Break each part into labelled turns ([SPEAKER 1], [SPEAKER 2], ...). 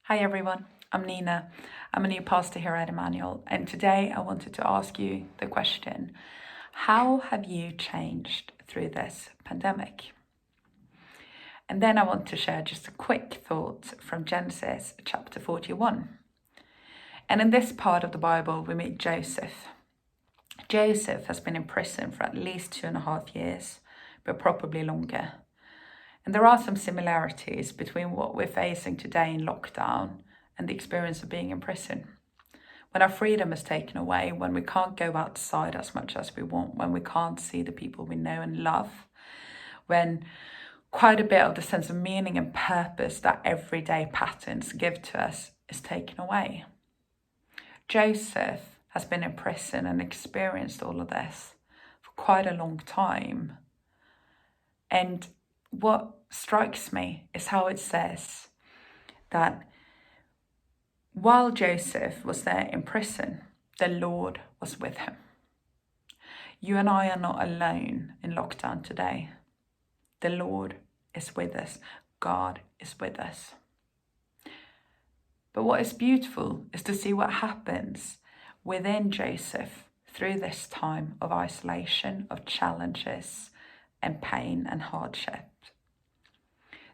[SPEAKER 1] Hi everyone, I'm Nina. I'm a new pastor here at Emmanuel, and today I wanted to ask you the question, how have you changed through this pandemic? And then I want to share just a quick thought from Genesis chapter 41. And in this part of the Bible, we meet Joseph. Joseph has been in prison for at least 2.5 years, but probably longer. And there are some similarities between what we're facing today in lockdown and the experience of being in prison. When our freedom is taken away, when we can't go outside as much as we want, when we can't see the people we know and love, when quite a bit of the sense of meaning and purpose that everyday patterns give to us is taken away. Joseph has been in prison and experienced all of this for quite a long time. And what strikes me is how it says that while Joseph was there in prison, the Lord was with him. You and I are not alone in lockdown today. The Lord is with us. God is with us. But what is beautiful is to see what happens within Joseph through this time of isolation, of challenges and pain and hardship.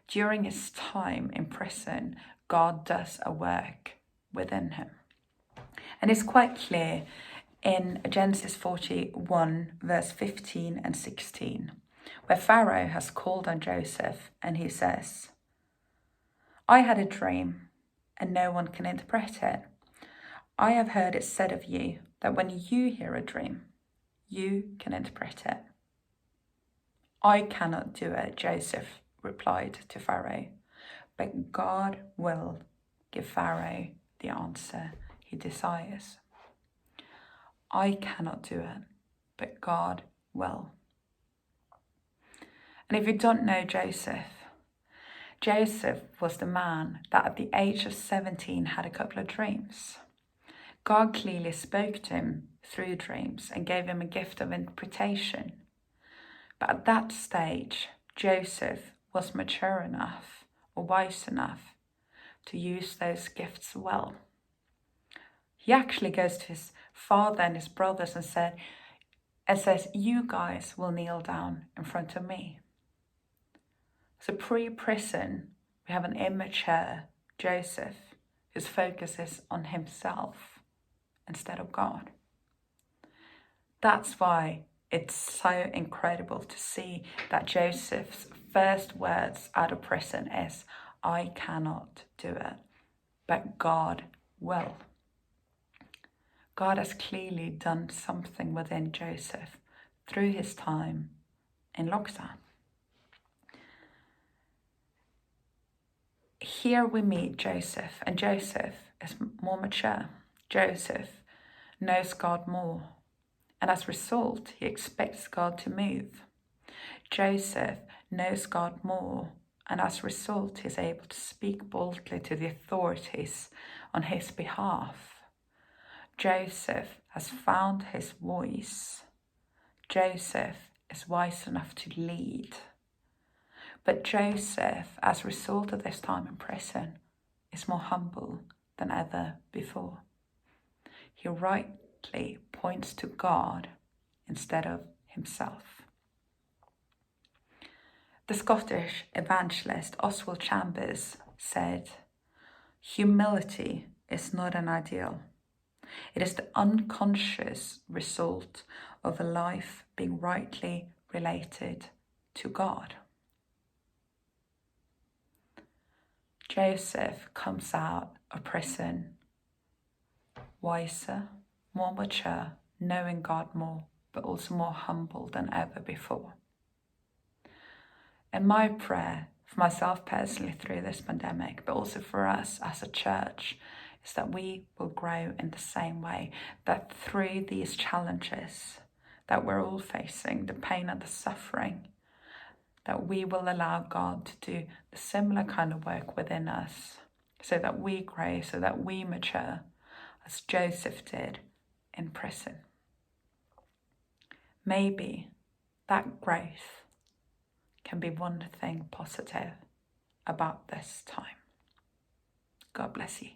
[SPEAKER 1] During his time in prison, God does a work within him. And it's quite clear in Genesis 41, verse 15 and 16, where Pharaoh has called on Joseph and he says, I had a dream and no one can interpret it. I have heard it said of you that when you hear a dream, you can interpret it. I cannot do it, Joseph replied to Pharaoh, but God will give Pharaoh the answer he desires. I cannot do it, but God will. And if you don't know Joseph, Joseph was the man that at the age of 17 had a couple of dreams. God clearly spoke to him through dreams and gave him a gift of interpretation. But at that stage, Joseph was mature enough or wise enough to use those gifts well. He actually goes to his father and his brothers and says, you guys will kneel down in front of me. So pre-prison, we have an immature Joseph whose focus is on himself instead of God. That's why it's so incredible to see that Joseph's first words out of prison is, I cannot do it, but God will. God has clearly done something within Joseph through his time in lockdown. Here we meet Joseph, and Joseph is more mature. Joseph knows God more. And as a result, he expects God to move. Joseph knows God more, and as a result, he's able to speak boldly to the authorities on his behalf. Joseph has found his voice. Joseph is wise enough to lead. But Joseph, as a result of this time in prison, is more humble than ever before. He rightly points to God instead of himself. The Scottish evangelist Oswald Chambers said, humility is not an ideal. It is the unconscious result of a life being rightly related to God. Joseph comes out of prison wiser, more mature, knowing God more, but also more humble than ever before. And my prayer for myself personally through this pandemic, but also for us as a church, is that we will grow in the same way, that through these challenges that we're all facing, the pain and the suffering, that we will allow God to do the similar kind of work within us, so that we grow, so that we mature, as Joseph did in prison. Maybe that growth can be one thing positive about this time. God bless you.